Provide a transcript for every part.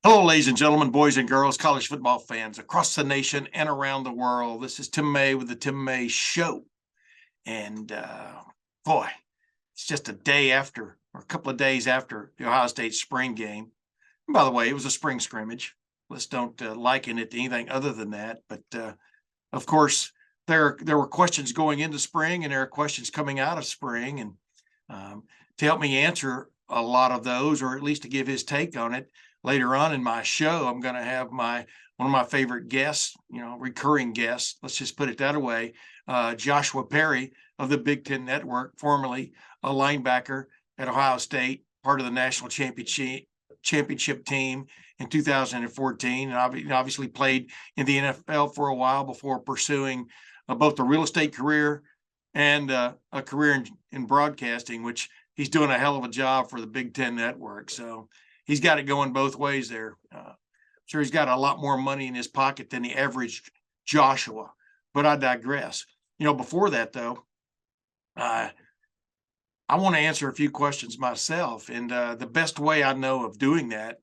Hello, ladies and gentlemen, boys and girls, college football fans across the nation and around the world. This is Tim May with the Tim May Show. And boy, it's just a day after, or a couple of days after the Ohio State spring game. And by the way, it was a spring scrimmage. Let's don't liken it to anything other than that. But of course, there were questions going into spring, and there are questions coming out of spring. And to help me answer a lot of those, or at least to give his take on it, later on in my show, I'm going to have one of my favorite guests, recurring guests. Let's just put it that way. Joshua Perry of the Big Ten Network, formerly a linebacker at Ohio State, part of the national championship team in 2014, and obviously played in the NFL for a while before pursuing both a real estate career and a career in broadcasting, which he's doing a hell of a job for the Big Ten Network. So he's got it going both ways there. Sure, he's got a lot more money in his pocket than the average Joshua, but I digress. Before that, though, I want to answer a few questions myself, and the best way I know of doing that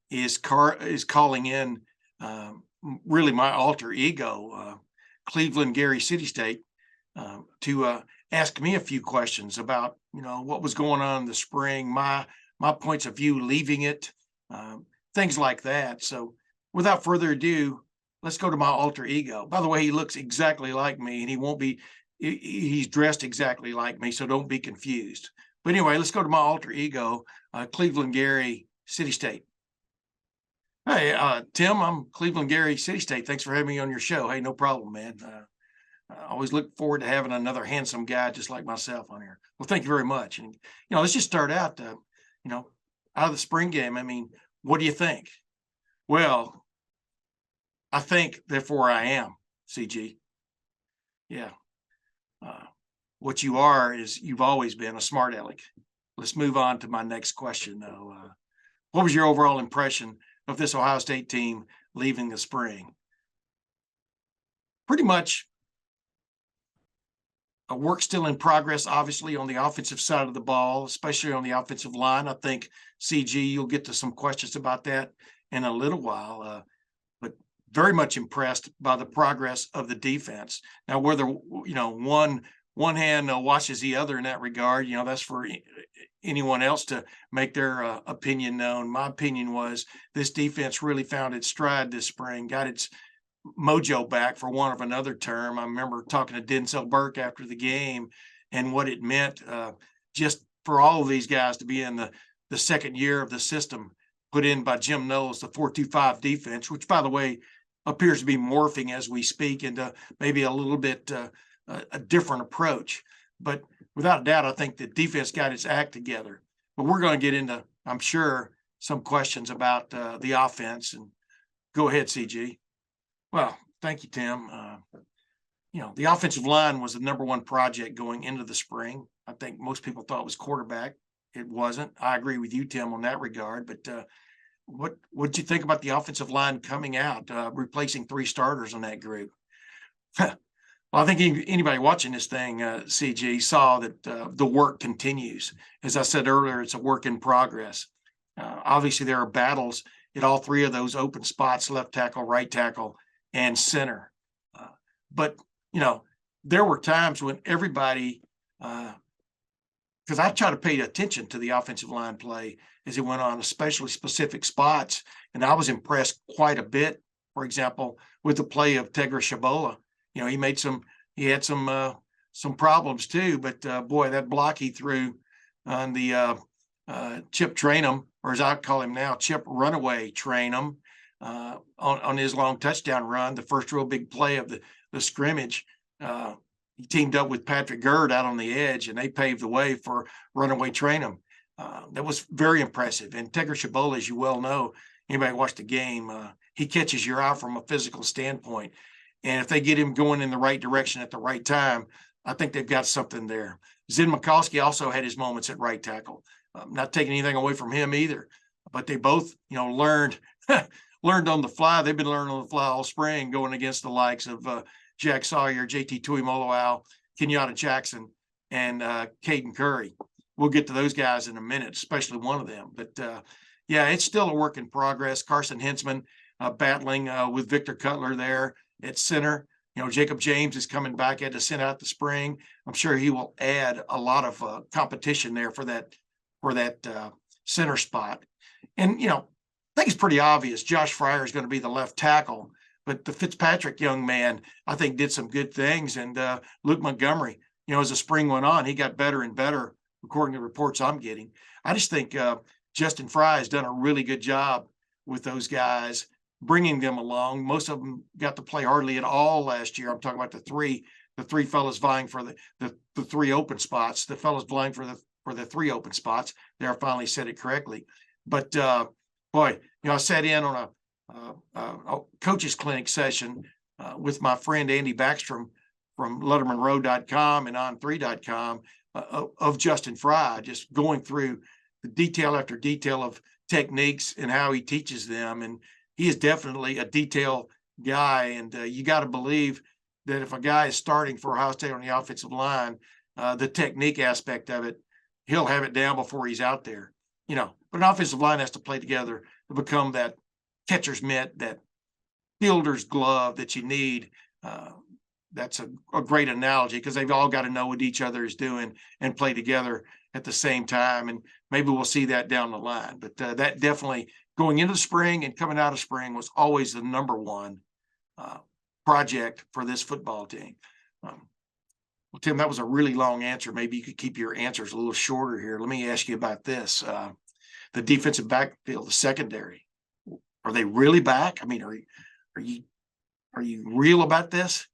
is calling in really my alter ego, Cleveland Gary City State, to ask me a few questions about what was going on in the spring, my points of view leaving it, things like that. So without further ado, let's go to my alter ego. By the way, he looks exactly like me, and he's dressed exactly like me, so don't be confused. But anyway, let's go to my alter ego, Cleveland Gary City State. Hey, Tim, I'm Cleveland Gary City State. Thanks for having me on your show. Hey, no problem, man. I always look forward to having another handsome guy just like myself on here. Well, thank you very much. And, let's just start out, out of the spring game. I mean, what do you think? Well, I think, therefore I am, CG. Yeah. What you are is you've always been a smart aleck. Let's move on to my next question, though. What was your overall impression of this Ohio State team leaving the spring? Pretty much a work still in progress, obviously, on the offensive side of the ball, especially on the offensive line. I think, CG, you'll get to some questions about that in a little while, but very much impressed by the progress of the defense. Now, whether, one hand washes the other in that regard, that's for anyone else to make their opinion known. My opinion was this defense really found its stride this spring, got its mojo back, for want of another term. I remember talking to Denzel Burke after the game and what it meant just for all of these guys to be in the second year of the system put in by Jim Knowles, the 4-2-5 defense, which, by the way, appears to be morphing as we speak into maybe a little bit a different approach. But without a doubt, I think the defense got its act together. But we're going to get into, I'm sure, some questions about the offense. And go ahead, CG. Well, thank you, Tim. The offensive line was the number one project going into the spring. I think most people thought it was quarterback. It wasn't. I agree with you, Tim, on that regard. But what did you think about the offensive line coming out, replacing three starters on that group? Well, I think anybody watching this thing, CG, saw that the work continues. As I said earlier, it's a work in progress. Obviously, there are battles at all three of those open spots: left tackle, right tackle, and center. But, there were times when everybody, because I try to pay attention to the offensive line play as it went on, especially specific spots. And I was impressed quite a bit, for example, with the play of Tegra Shabola. He had some problems too, but boy, that block he threw on the Chip Trainum, or as I call him now, Chip Runaway Trainum, on his long touchdown run, the first real big play of the scrimmage. He teamed up with Patrick Gerd out on the edge, and they paved the way for Runaway Trainum. That was very impressive. And Tegra Shabola, as you well know, anybody watched the game, he catches your eye from a physical standpoint. And if they get him going in the right direction at the right time, I think they've got something there. Zen Mikulski also had his moments at right tackle. Not taking anything away from him either, but they both, learned on the fly. They've been learning on the fly all spring, going against the likes of Jack Sawyer, JT Tuimoloau, Kenyatta Jackson, and Caden Curry. We'll get to those guys in a minute, especially one of them. But yeah, it's still a work in progress. Carson Hintzman battling with Victor Cutler there at center. Jacob James is coming back, had to send out the spring. I'm sure he will add a lot of competition there for that center spot. And I think it's pretty obvious Josh Fryer is going to be the left tackle, but the Fitzpatrick young man, I think, did some good things. And Luke Montgomery, as the spring went on, he got better and better, according to reports I'm getting. I just think Justin Fry has done a really good job with those guys, bringing them along. Most of them got to play hardly at all last year. I'm talking about the three fellas vying for the three open spots. The fellas vying for the three open spots. There, I finally said it correctly. But boy, I sat in on a coaches clinic session with my friend Andy Backstrom from LettermenRow.com and On3.com of Justin Fry, just going through the detail after detail of techniques and how he teaches them. And he is definitely a detail guy. And you got to believe that if a guy is starting for Ohio State on the offensive line, the technique aspect of it, he'll have it down before he's out there. But an offensive line has to play together to become that catcher's mitt, that fielder's glove that you need. That's a great analogy, because they've all got to know what each other is doing and play together at the same time. And maybe we'll see that down the line. But that definitely, going into the spring and coming out of spring, was always the number one project for this football team. Well, Tim, that was a really long answer. Maybe you could keep your answers a little shorter here. Let me ask you about this. The defensive backfield, the secondary, are they really back? I mean, are you real about this?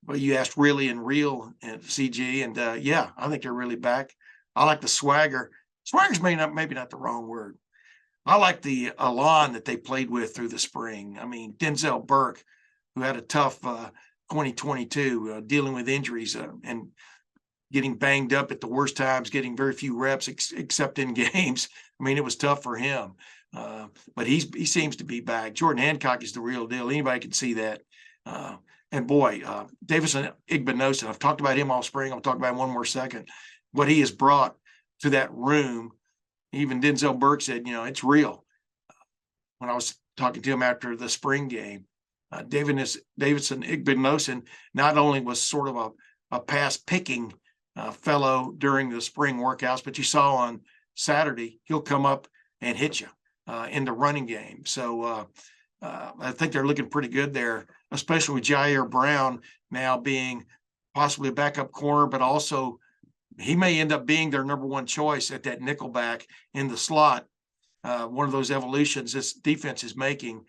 Well, you asked really and real and CG, and yeah, I think they're really back. I like the swagger. Swagger's maybe not the wrong word. I like the elan that they played with through the spring. I mean, Denzel Burke, who had a tough 2022, dealing with injuries and getting banged up at the worst times, getting very few reps except in games. I mean, it was tough for him, but he seems to be back. Jordan Hancock is the real deal. Anybody can see that. And boy, Davison Igbinosun, I've talked about him all spring. I'll talk about him one more second. What he has brought to that room, even Denzel Burke said, it's real. When I was talking to him after the spring game, Davison Igbinosun not only was sort of a pass-picking fellow during the spring workouts, but you saw on Saturday, he'll come up and hit you in the running game. So I think they're looking pretty good there, especially with Jair Brown now being possibly a backup corner, but also he may end up being their number one choice at that nickelback in the slot. One of those evolutions this defense is making,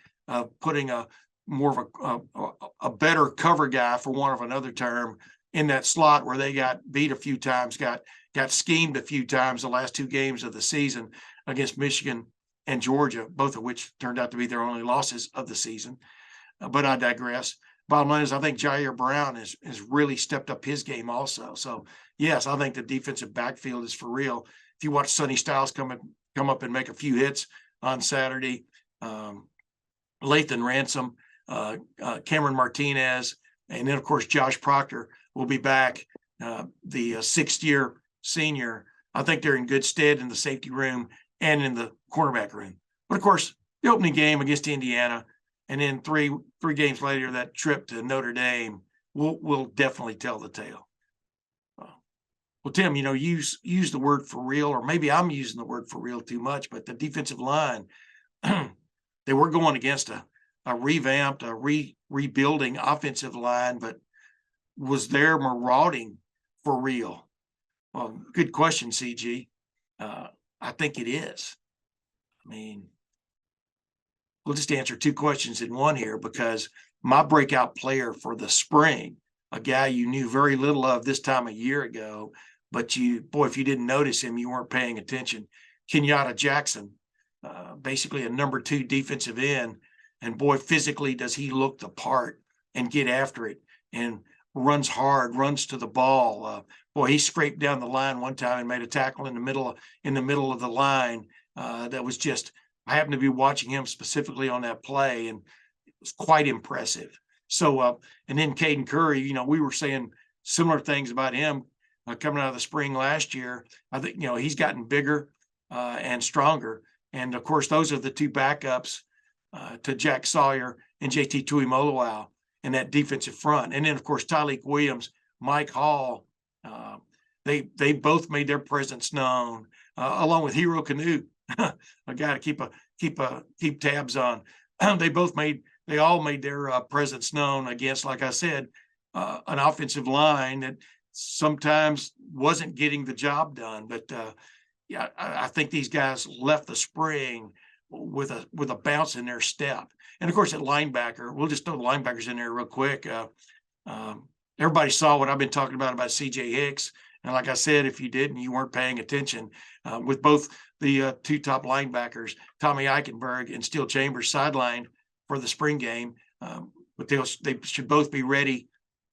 putting a more of a better cover guy, for want of another term, in that slot where they got beat a few times, got schemed a few times the last two games of the season against Michigan and Georgia, both of which turned out to be their only losses of the season. But I digress. Bottom line is, I think Jair Brown has really stepped up his game also. So, yes, I think the defensive backfield is for real. If you watch Sonny Styles come up and make a few hits on Saturday, Lathan Ransom, Cameron Martinez, and then, of course, Josh Proctor will be back, the sixth-year senior. I think they're in good stead in the safety room and in the cornerback room. But, of course, the opening game against Indiana, and then three games later, that trip to Notre Dame will definitely tell the tale. Well, Tim, use the word for real, or maybe I'm using the word for real too much, but the defensive line, they were going against a revamped, rebuilding offensive line, but was there marauding for real? Well, good question, CG. I think it is. I mean, we'll just answer two questions in one here, because my breakout player for the spring, a guy you knew very little of this time a year ago, but if you didn't notice him, you weren't paying attention. Kenyatta Jackson, basically a number 2 defensive end. And boy, physically does he look the part and get after it and runs hard, runs to the ball. Boy, he scraped down the line one time and made a tackle in the middle of the line. That was just, I happened to be watching him specifically on that play, and it was quite impressive. So, and then Caden Curry, we were saying similar things about him coming out of the spring last year. I think, he's gotten bigger and stronger. And of course, those are the two backups to Jack Sawyer and JT Tuimoloau in that defensive front. And then, of course, Tyleek Williams, Mike Hall, they both made their presence known, along with Hero Canoe, a guy to keep tabs on. They all made their presence known against, like I said, an offensive line that sometimes wasn't getting the job done. But yeah, I think these guys left the spring with a bounce in their step. And of course, at linebacker, we'll just throw the linebackers in there real quick. Everybody saw what I've been talking about CJ Hicks. And like I said, if you didn't, you weren't paying attention. With both the two top linebackers, Tommy Eichenberg and Steel Chambers, sidelined for the spring game. But they should both be ready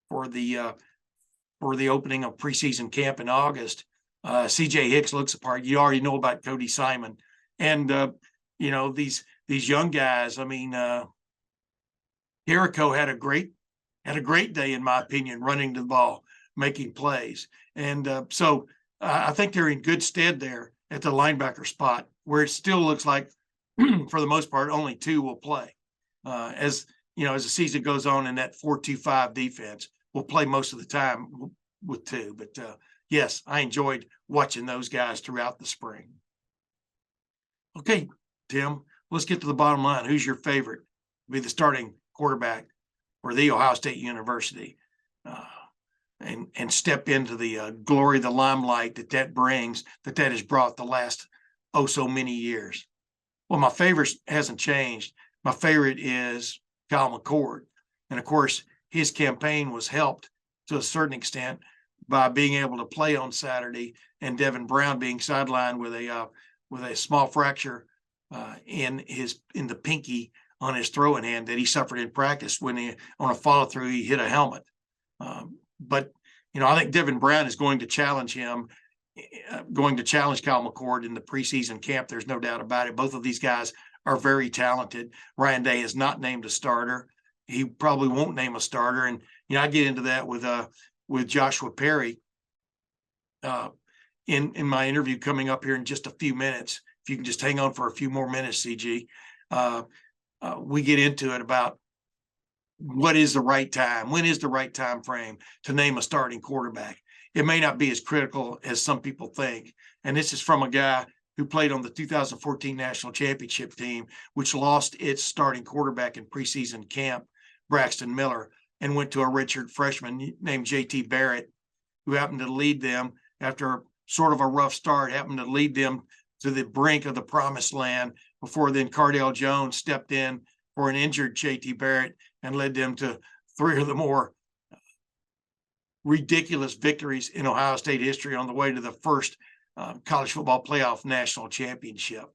for the opening of preseason camp in August. CJ Hicks looks the part. You already know about Cody Simon. And, these young guys, I mean, Jericho had a great day, in my opinion, running the ball, making plays. And so I think they're in good stead there at the linebacker spot, where it still looks like, for the most part, only two will play. As the season goes on, and that 4-2-5 defense will play most of the time with two. But yes, I enjoyed watching those guys throughout the spring. Okay, Tim, let's get to the bottom line. Who's your favorite to be the starting quarterback for the Ohio State University, and step into the glory, the limelight that brings, that has brought the last so many years? Well, my favorite hasn't changed. My favorite is Kyle McCord. And of course, his campaign was helped to a certain extent by being able to play on Saturday, and Devin Brown being sidelined with a small fracture in the pinky on his throwing hand that he suffered in practice when on a follow through he hit a helmet. But I think Devin Brown is going to challenge him, going to challenge Kyle McCord in the preseason camp. There's no doubt about it. Both of these guys are very talented. Ryan Day is not named a starter. He probably won't name a starter. And I get into that with Joshua Perry in my interview coming up here in just a few minutes. If you can just hang on for a few more minutes, CG. We get into it about what is the right time, when is the right time frame to name a starting quarterback. It may not be as critical as some people think. And this is from a guy who played on the 2014 National Championship team, which lost its starting quarterback in preseason camp, Braxton Miller, and went to a redshirt freshman named JT Barrett, who happened to lead them after sort of a rough start, happened to lead them to the brink of the promised land before then Cardale Jones stepped in for an injured JT Barrett and led them to three of the more ridiculous victories in Ohio State history on the way to the first college football playoff national championship.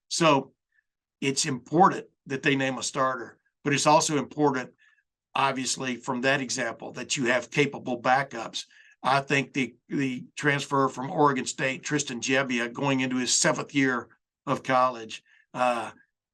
So it's important that they name a starter, but it's also important, obviously, from that example, that you have capable backups. I think the transfer from Oregon State, Tristan Gebbia, going into his 7th year of college,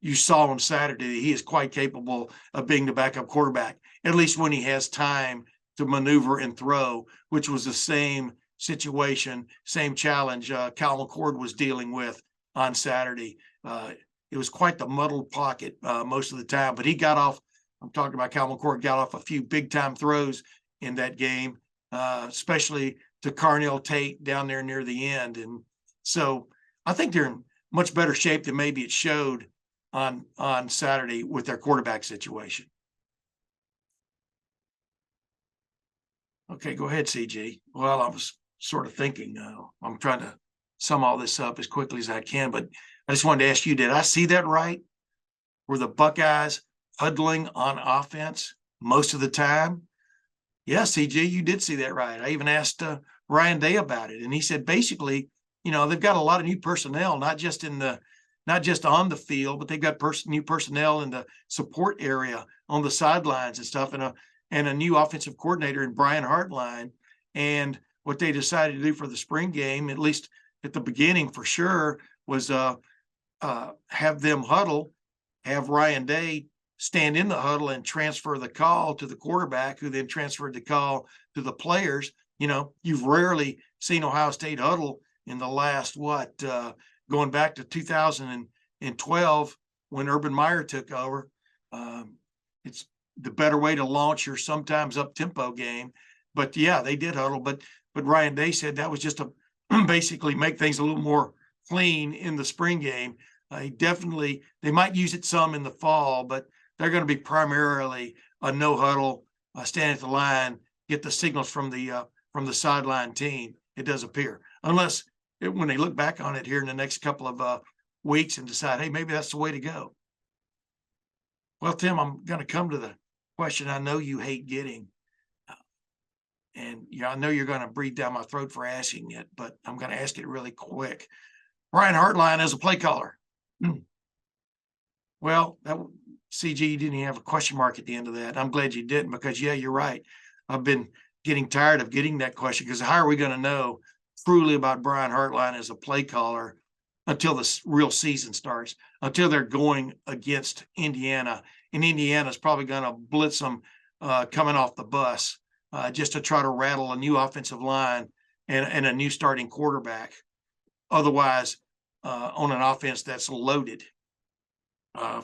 you saw on Saturday that he is quite capable of being the backup quarterback, at least when he has time to maneuver and throw, which was the same situation, same challenge Kyle McCord was dealing with on Saturday. It was quite the muddled pocket most of the time, but he got off. I'm talking about Kyle McCord got off a few big time throws in that game, especially to Carnell Tate down there near the end. And so I think they're in much better shape than maybe it showed on Saturday with their quarterback situation. Okay, go ahead, CG. Well, I was sort of thinking, I'm trying to sum all this up as quickly as I can, but I just wanted to ask you, did I see that right? Were the Buckeyes huddling on offense most of the time? Yeah, CG, you did see that right. I even asked Ryan Day about it, and he said basically, they've got a lot of new personnel, not just on the field, but they've got new personnel in the support area on the sidelines and stuff, and a new offensive coordinator in Brian Hartline. And what they decided to do for the spring game, at least at the beginning for sure, was have them huddle, have Ryan Day stand in the huddle and transfer the call to the quarterback, who then transferred the call to the players. You've rarely seen Ohio State huddle in the last, going back to in 12 when Urban Meyer took over. It's the better way to launch your sometimes up-tempo game. But yeah, they did huddle. But Ryan Day said that was just to basically make things a little more clean in the spring game. They might use it some in the fall, but they're going to be primarily a no huddle, stand at the line, get the signals from the sideline team. It does appear, unless when they look back on it here in the next couple of weeks and decide, hey, maybe that's the way to go. Well, Tim, I'm going to come to the question I know you hate getting. And I know you're going to breathe down my throat for asking it, but I'm going to ask it really quick. Brian Hartline as a play caller. Well, CG, you didn't even have a question mark at the end of that. I'm glad you didn't, because yeah, you're right. I've been getting tired of getting that question, because how are we going to know truly about Brian Hartline as a play caller until the real season starts, until they're going against Indiana? And Indiana's probably going to blitz them coming off the bus just to try to rattle a new offensive line and a new starting quarterback. Otherwise, on an offense that's loaded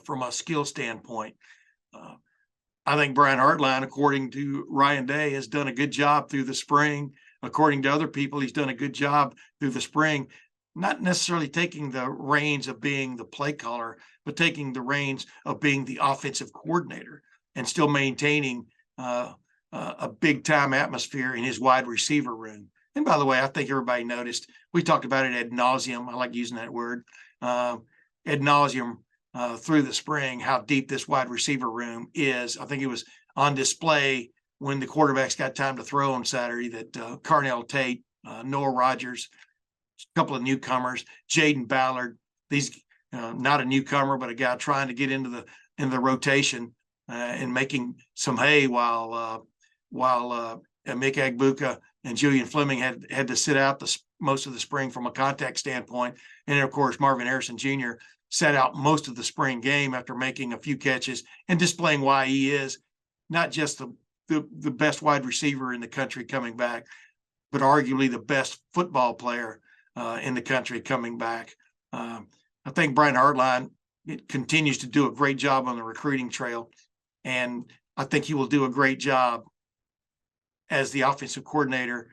from a skill standpoint. I think Brian Hartline, according to Ryan Day, has done a good job through the spring. According to other people, he's done a good job through the spring, not necessarily taking the reins of being the play caller, but taking the reins of being the offensive coordinator and still maintaining a big-time atmosphere in his wide receiver room. And by the way, I think everybody noticed, we talked about it ad nauseum. I like using that word, ad nauseum through the spring, how deep this wide receiver room is. I think it was on display when the quarterbacks got time to throw on Saturday that Carnell Tate, Noah Rogers, a couple of newcomers, Jaden Ballard, these not a newcomer, but a guy trying to get into the rotation and making some hay while Mick Agbuka and Julian Fleming had to sit out most of the spring from a contact standpoint. And then, of course, Marvin Harrison Jr. sat out most of the spring game after making a few catches and displaying why he is not just the best wide receiver in the country coming back, but arguably the best football player in the country coming back. I think Brian Hartline continues to do a great job on the recruiting trail, and I think he will do a great job as the offensive coordinator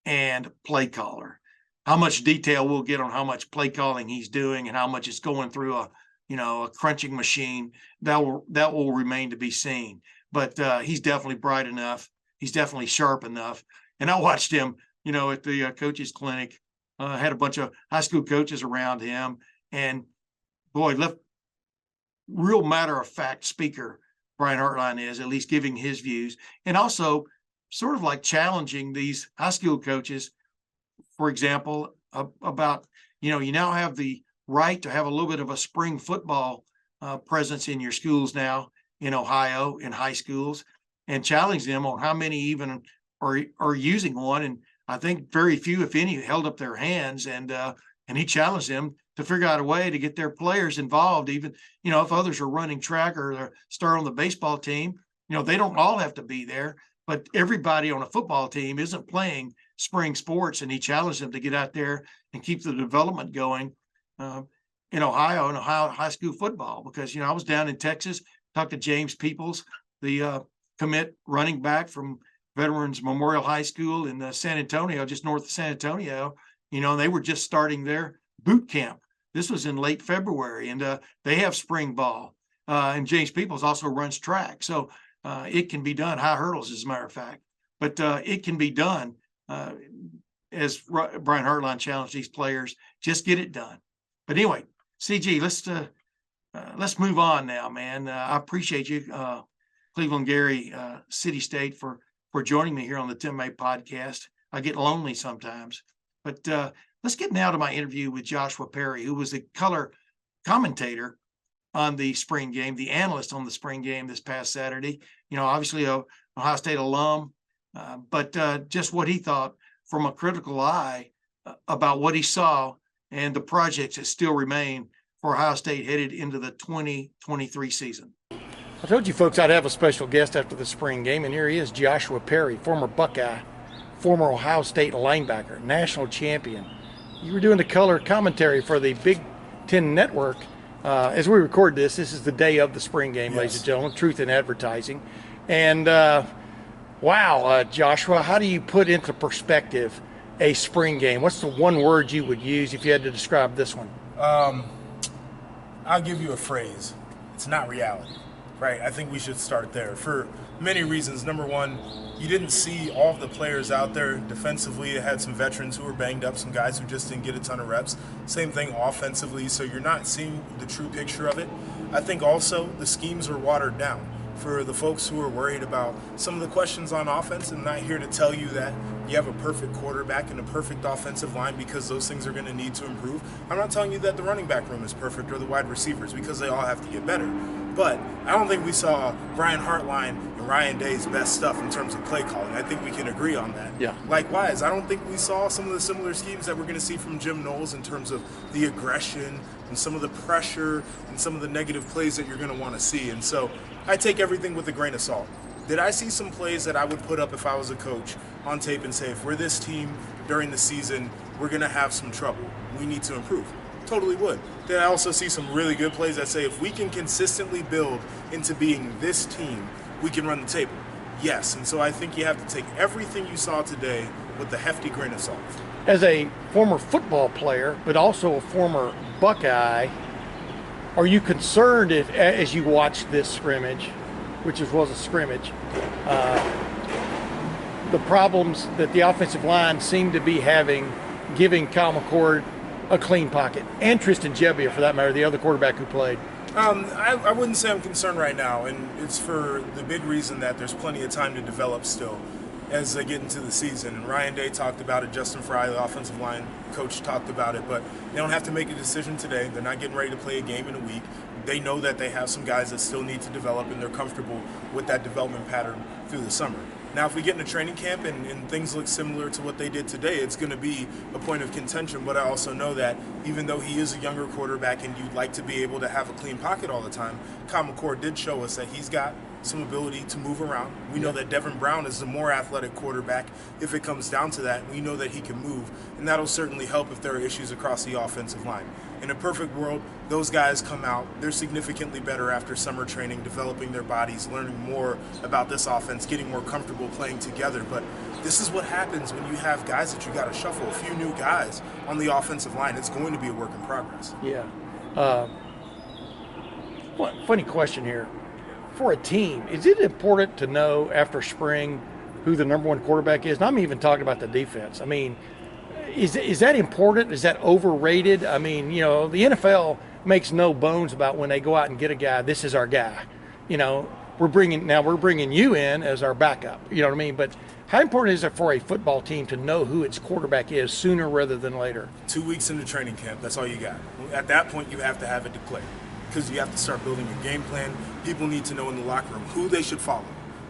and play caller. How much detail we'll get on how much play calling he's doing and how much it's going through a crunching machine, that will remain to be seen. But he's definitely bright enough. He's definitely sharp enough. And I watched him, at the coaches clinic, had a bunch of high school coaches around him, and boy, real matter of fact speaker Brian Hartline is, at least giving his views, and also sort of like challenging these high school coaches, for example, about, you now have the right to have a little bit of a spring football presence in your schools now in Ohio, in high schools, and challenge them on how many even are using one. And I think very few, if any, held up their hands, and he challenged them to figure out a way to get their players involved. Even, if others are running track or they're starting on the baseball team, they don't all have to be there. But everybody on a football team isn't playing spring sports, and he challenged them to get out there and keep the development going in Ohio high school football. Because, I was down in Texas, talked to James Peoples, the commit running back from Veterans Memorial High School in San Antonio, just north of San Antonio. They were just starting their boot camp. This was in late February, and they have spring ball. And James Peoples also runs track. So it can be done, high hurdles, as a matter of fact. But it can be done, as Brian Hartline challenged these players. Just get it done. But anyway, CG, let's move on now, man. I appreciate you, Cleveland Gary, City State, for joining me here on the Tim May podcast. I get lonely sometimes. But let's get now to my interview with Joshua Perry, who was the color commentator on the spring game, the analyst on the spring game this past Saturday. Obviously a Ohio State alum, but just what he thought from a critical eye about what he saw and the projects that still remain for Ohio State headed into the 2023 season. I told you folks I'd have a special guest after the spring game, and here he is, Joshua Perry, former Buckeye, former Ohio State linebacker, national champion. You were doing the color commentary for the Big Ten Network As we record this is the day of the spring game, Yes. ladies and gentlemen, Truth in Advertising. And wow, Joshua, how do you put into perspective a spring game? What's the one word you would use if you had to describe this one? I'll give you a phrase. It's not reality, right? I think we should start there for many reasons. Number one, you didn't see all of the players out there defensively. It had some veterans who were banged up, some guys who just didn't get a ton of reps. Same thing offensively, so you're not seeing the true picture of it. I think also the schemes are watered down. For the folks who are worried about some of the questions on offense, I'm not here to tell you that you have a perfect quarterback and a perfect offensive line because those things are going to need to improve. I'm not telling you that the running back room is perfect or the wide receivers because they all have to get better. But I don't think we saw Brian Hartline and Ryan Day's best stuff in terms of play calling. I think we can agree on that. Yeah. Likewise, I don't think we saw some of the similar schemes that we're going to see from Jim Knowles in terms of the aggression and some of the pressure and some of the negative plays that you're going to want to see. And so I take everything with a grain of salt. Did I see some plays that I would put up if I was a coach on tape and say, if we're this team during the season, we're going to have some trouble. We need to improve. Totally would. Did I also see some really good plays that say, if we can consistently build into being this team, we can run the table? Yes. And so I think you have to take everything you saw today with a hefty grain of salt. As a former football player, but also a former Buckeye, are you concerned if, as you watch this scrimmage, which was a scrimmage, the problems that the offensive line seemed to be having, giving Kyle McCord a clean pocket, and Tristan Gebbia, for that matter, the other quarterback who played? I wouldn't say I'm concerned right now, and it's for the big reason that there's plenty of time to develop still as they get into the season. And Ryan Day talked about it, Justin Fry, the offensive line coach, talked about it, but they don't have to make a decision today. They're not getting ready to play a game in a week. They know that they have some guys that still need to develop, and they're comfortable with that development pattern through the summer. Now, if we get into training camp and things look similar to what they did today, it's going to be a point of contention. But I also know that even though he is a younger quarterback and you'd like to be able to have a clean pocket all the time, Kyle McCord did show us that he's got some ability to move around. We know that Devin Brown is the more athletic quarterback if it comes down to that. We know that he can move, and that'll certainly help if there are issues across the offensive line. In a perfect world, those guys come out, they're significantly better after summer training, developing their bodies, learning more about this offense, getting more comfortable playing together. But this is what happens when you have guys that you got to shuffle, a few new guys on the offensive line. It's going to be a work in progress. Yeah. Funny question here. For a team, is it important to know after spring who the number one quarterback is? And I'm even talking about the defense. I mean, is that important? Is that overrated? I mean, you know, the NFL makes no bones about when they go out and get a guy, this is our guy. You know, we're bringing you in as our backup. You know what I mean? But how important is it for a football team to know who its quarterback is sooner rather than later? 2 weeks into training camp, that's all you got. At that point, you have to have it declared, because you have to start building your game plan. People need to know in the locker room who they should follow.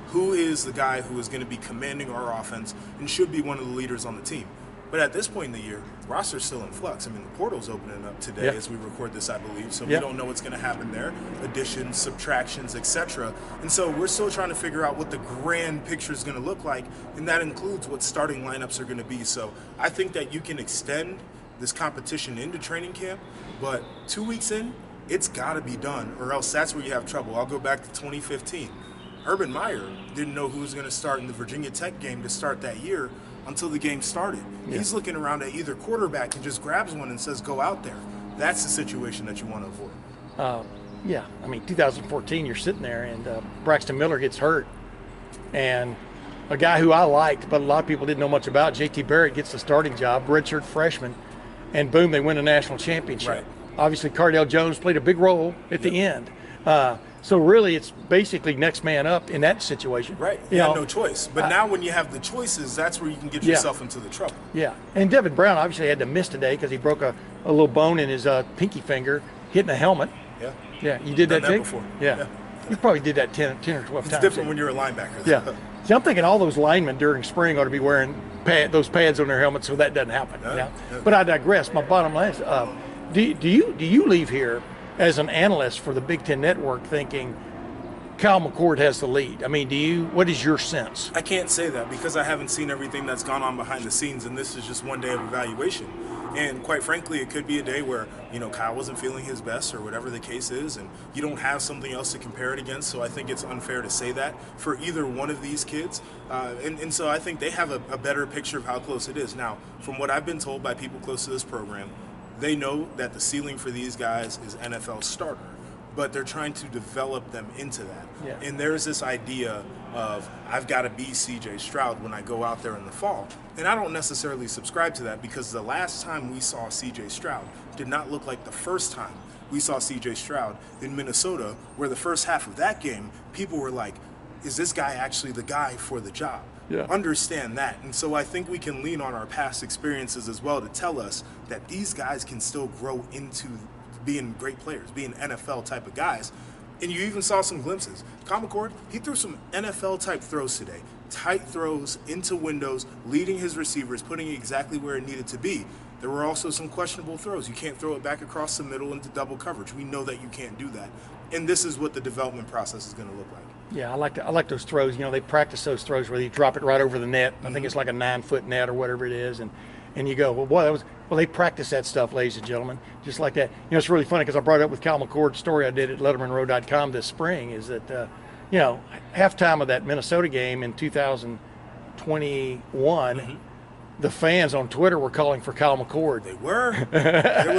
Who is the guy who is going to be commanding our offense and should be one of the leaders on the team. But at this point in the year, roster's still in flux. I mean, the portal's opening up today as we record this, I believe. So we don't know what's going to happen there. Additions, subtractions, etc. And so we're still trying to figure out what the grand picture is going to look like, and that includes what starting lineups are going to be. So I think that you can extend this competition into training camp, but 2 weeks in, it's got to be done, or else that's where you have trouble. I'll go back to 2015. Urban Meyer didn't know who was going to start in the Virginia Tech game to start that year until the game started. He's looking around at either quarterback and just grabs one and says, go out there. That's the situation that you want to avoid. Yeah, I mean, 2014, you're sitting there, and Braxton Miller gets hurt. And a guy who I liked, but a lot of people didn't know much about, J.T. Barrett, gets the starting job, redshirt freshman, and boom, they win a national championship. Right. Obviously, Cardale Jones played a big role at the end. So really, it's basically next man up in that situation. Right. You have no choice. But now when you have the choices, that's where you can get yourself into the trouble. Yeah. And Devin Brown obviously had to miss today because he broke a little bone in his pinky finger hitting a helmet. Yeah. Yeah. You did that too? Before. Yeah. You probably did that 10 or 12 times. It's different when you're a linebacker. Yeah. See, I'm thinking all those linemen during spring ought to be wearing those pads on their helmets so that doesn't happen. Yeah. But I digress. My bottom line is, do you leave here as an analyst for the Big Ten Network thinking Kyle McCord has the lead? I mean, what is your sense? I can't say that because I haven't seen everything that's gone on behind the scenes, and this is just one day of evaluation. And quite frankly, it could be a day where, Kyle wasn't feeling his best or whatever the case is, and you don't have something else to compare it against. So I think it's unfair to say that for either one of these kids. And so I think they have a better picture of how close it is. Now, from what I've been told by people close to this program, they know that the ceiling for these guys is NFL starter, but they're trying to develop them into that. Yeah. And there's this idea of, I've got to be CJ Stroud when I go out there in the fall. And I don't necessarily subscribe to that, because the last time we saw CJ Stroud did not look like the first time we saw CJ Stroud in Minnesota, where the first half of that game, people were like, is this guy actually the guy for the job? Yeah. Understand that. And so I think we can lean on our past experiences as well to tell us that these guys can still grow into being great players, being NFL type of guys. And you even saw some glimpses. Kyle McCord, he threw some NFL type throws today. Tight throws into windows, leading his receivers, putting it exactly where it needed to be. There were also some questionable throws. You can't throw it back across the middle into double coverage. We know that you can't do that. And this is what the development process is going to look like. Yeah, I like those throws. They practice those throws where you drop it right over the net. I think it's like a 9-foot net or whatever it is, and you go, well, boy, they practice that stuff, ladies and gentlemen, just like that. It's really funny because I brought it up with Kyle McCord's story I did at LettermenRow.com this spring. Is that halftime of that Minnesota game in 2021. The fans on Twitter were calling for Kyle McCord. They were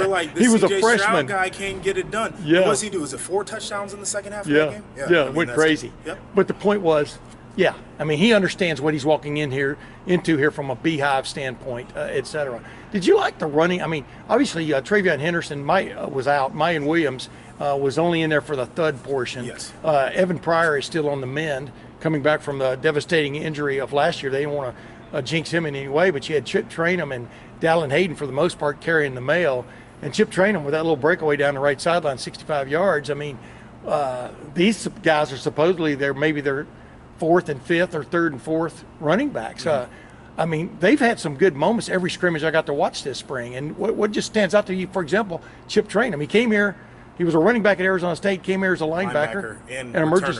like, this he was CJ a freshman. Stroud guy can't get it done. Yeah. What does he do? Was it 4 touchdowns in the second half of that game? Yeah, it went crazy. Yep. But the point was, he understands what he's walking into here from a beehive standpoint, et cetera. Did you like the running? Obviously, Travion Henderson was out. Mayan Williams was only in there for the thud portion. Yes. Evan Pryor is still on the mend, coming back from the devastating injury of last year. They didn't want to jinx him in any way, but you had Chip Trainum and Dallin Hayden for the most part carrying the mail, and Chip Trainum with that little breakaway down the right sideline, 65 yards. These guys are supposedly maybe their 4th and 5th or 3rd and 4th running backs. They've had some good moments every scrimmage I got to watch this spring. And what just stands out to you, for example, Chip Trainum, he came here, he was a running back at Arizona State, came here as a linebacker and emerges.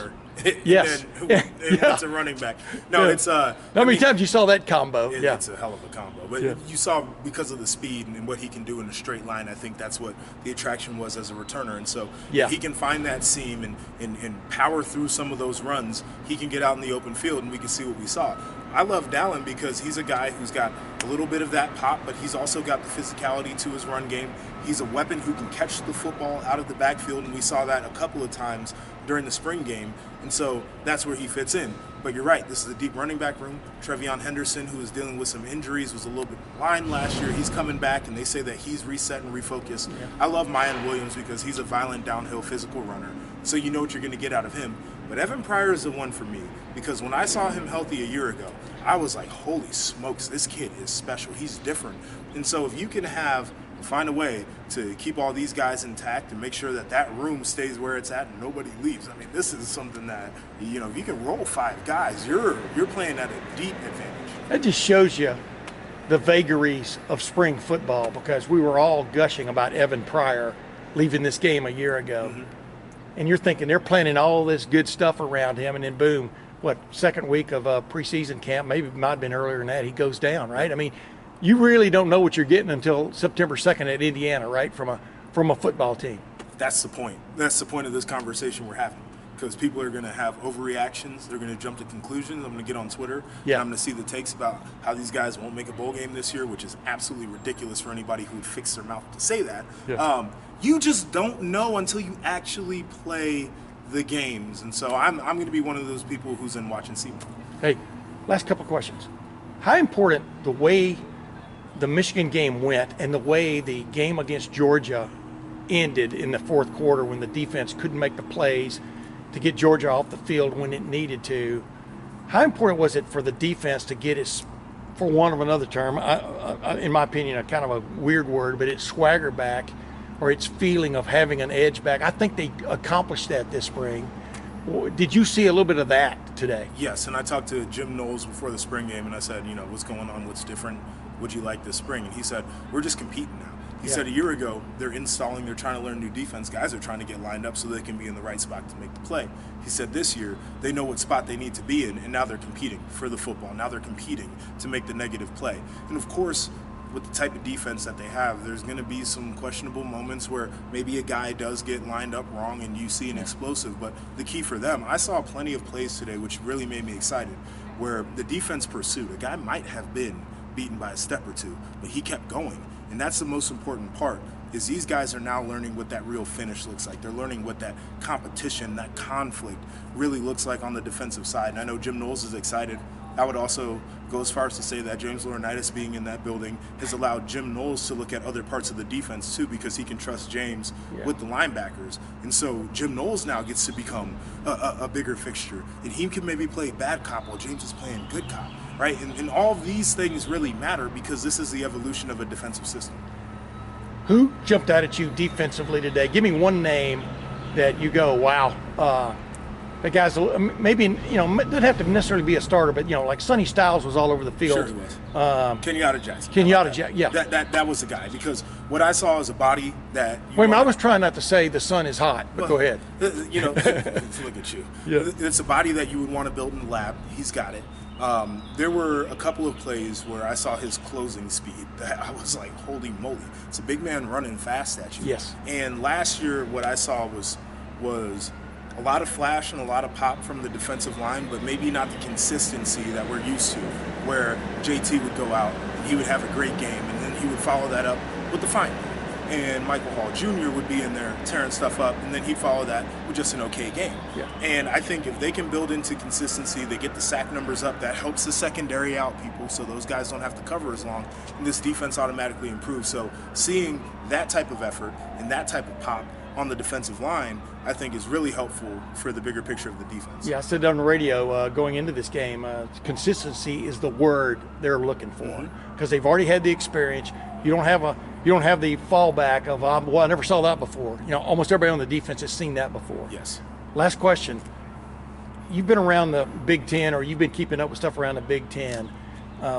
Yes. It's a running back. No, it's how many times you saw that combo? It's a hell of a combo. But you saw, because of the speed and what he can do in a straight line, I think that's what the attraction was as a returner. And so he can find that seam and power through some of those runs. He can get out in the open field, and we can see what we saw. I love Dallin because he's a guy who's got a little bit of that pop, but he's also got the physicality to his run game. He's a weapon who can catch the football out of the backfield, and we saw that a couple of times during the spring game. And so that's where he fits in. But you're right, this is a deep running back room. Travion Henderson, who was dealing with some injuries, was a little bit behind last year. He's coming back, and they say that he's reset and refocused. Yeah. I love Mayan Williams because he's a violent downhill physical runner. So you know what you're going to get out of him. But Evan Pryor is the one for me, because when I saw him healthy a year ago, I was like, holy smokes, this kid is special. He's different. And so if you can find a way to keep all these guys intact and make sure that room stays where it's at and nobody leaves. This is something that, if you can roll 5 guys, you're playing at a deep advantage. That just shows you the vagaries of spring football, because we were all gushing about Evan Pryor leaving this game a year ago. And you're thinking they're planning all this good stuff around him, and then boom, second week of preseason camp, maybe it might have been earlier than that, he goes down, right? You really don't know what you're getting until September 2nd at Indiana, right, from a football team. That's the point. That's the point of this conversation we're having, because people are going to have overreactions. They're going to jump to conclusions. I'm going to get on Twitter, and I'm going to see the takes about how these guys won't make a bowl game this year, which is absolutely ridiculous for anybody who would fix their mouth to say that. Yeah. You just don't know until you actually play the games. And so I'm going to be one of those people who's in watch and see. Hey, last couple questions. How important the way the Michigan game went and the way the game against Georgia ended in the fourth quarter, when the defense couldn't make the plays to get Georgia off the field when it needed to, how important was it for the defense to get its, for want of another term, in my opinion, a kind of a weird word, but its swagger back, or its feeling of having an edge back? I think they accomplished that this spring. Did you see a little bit of that today? Yes, and I talked to Jim Knowles before the spring game, and I said, what's going on, what's different, what'd you like this spring? And he said, we're just competing now. He said a year ago, they're installing, they're trying to learn new defense. Guys are trying to get lined up so they can be in the right spot to make the play. He said this year, they know what spot they need to be in, and now they're competing for the football. Now they're competing to make the negative play. And of course, with the type of defense that they have, there's going to be some questionable moments where maybe a guy does get lined up wrong and you see an explosive. But the key for them, I saw plenty of plays today, which really made me excited, where the defense pursued. A guy might have been beaten by a step or two, but he kept going. And that's the most important part, is these guys are now learning what that real finish looks like. They're learning what that competition, that conflict really looks like on the defensive side. And I know Jim Knowles is excited. I would also go as far as to say that James Laurinaitis being in that building has allowed Jim Knowles to look at other parts of the defense too, because he can trust James with the linebackers. And so Jim Knowles now gets to become a bigger fixture. And he can maybe play bad cop while James is playing good cop, right? And all of these things really matter because this is the evolution of a defensive system. Who jumped out at you defensively today? Give me one name that you go, wow, that guy's maybe, doesn't have to necessarily be a starter, but, like Sonny Styles was all over the field. Sure he was. Kenyatta Jackson. Yeah. That was the guy, because what I saw is a body that... Wait a minute, I was trying not to say the sun is hot, but go ahead. Look at you. Yeah. It's a body that you would want to build in the lab. He's got it. There were a couple of plays where I saw his closing speed that I was like, holy moly. It's a big man running fast at you. Yes. And last year what I saw was a lot of flash and a lot of pop from the defensive line, but maybe not the consistency that we're used to, where JT would go out and he would have a great game, and then he would follow that up with the fine game. And Michael Hall Jr. would be in there tearing stuff up, and then he'd follow that with just an okay game. Yeah. And I think if they can build into consistency, they get the sack numbers up, that helps the secondary out people, so those guys don't have to cover as long, and this defense automatically improves. So seeing that type of effort and that type of pop on the defensive line, I think is really helpful for the bigger picture of the defense. Yeah, I said on the radio going into this game, consistency is the word they're looking for, because they've already had the experience. You don't have the fallback of I never saw that before. Almost everybody on the defense has seen that before. Yes. Last question. You've been around the Big Ten, or you've been keeping up with stuff around the Big Ten.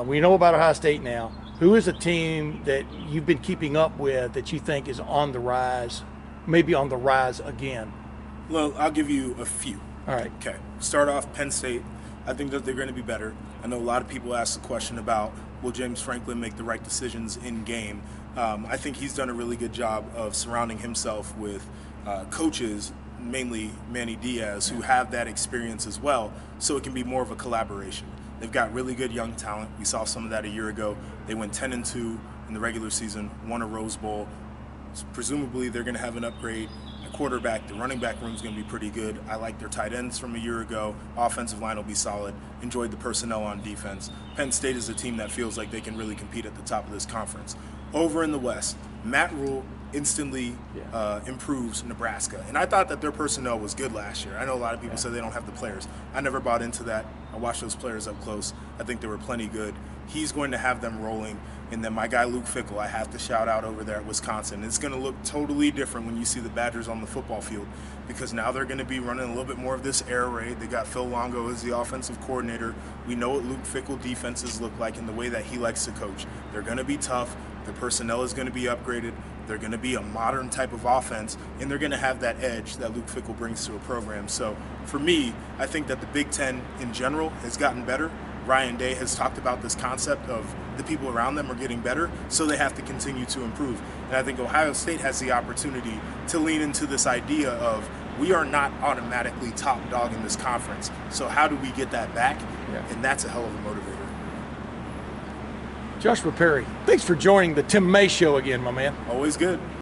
We know about Ohio State now. Who is a team that you've been keeping up with that you think is on the rise? Maybe on the rise again? Well, I'll give you a few. All right. Okay. Start off Penn State. I think that they're going to be better. I know a lot of people ask the question about, will James Franklin make the right decisions in game? I think he's done a really good job of surrounding himself with coaches, mainly Manny Diaz, who have that experience as well, so it can be more of a collaboration. They've got really good young talent. We saw some of that a year ago. They went 10-2 in the regular season, won a Rose Bowl. Presumably they're going to have an upgrade at quarterback. The running back room is going to be pretty good. I like their tight ends from a year ago. Offensive line will be solid. Enjoyed the personnel on defense. Penn State is a team that feels like they can really compete at the top of this conference. Over in the West, Matt Rule instantly improves Nebraska. And I thought that their personnel was good last year. I know a lot of people say they don't have the players. I never bought into that. I watched those players up close. I think they were plenty good. He's going to have them rolling. And then my guy Luke Fickell, I have to shout out over there at Wisconsin. It's going to look totally different when you see the Badgers on the football field, because now they're going to be running a little bit more of this air raid. They got Phil Longo as the offensive coordinator. We know what Luke Fickell defenses look like and the way that he likes to coach. They're going to be tough. The personnel is going to be upgraded. They're going to be a modern type of offense, and they're going to have that edge that Luke Fickell brings to a program. So for me, I think that the Big Ten in general has gotten better. Ryan Day has talked about this concept of the people around them are getting better, so they have to continue to improve. And I think Ohio State has the opportunity to lean into this idea of, we are not automatically top dog in this conference, so how do we get that back? Yeah. And that's a hell of a motivator. Joshua Perry, thanks for joining the Tim May Show again, my man. Always good.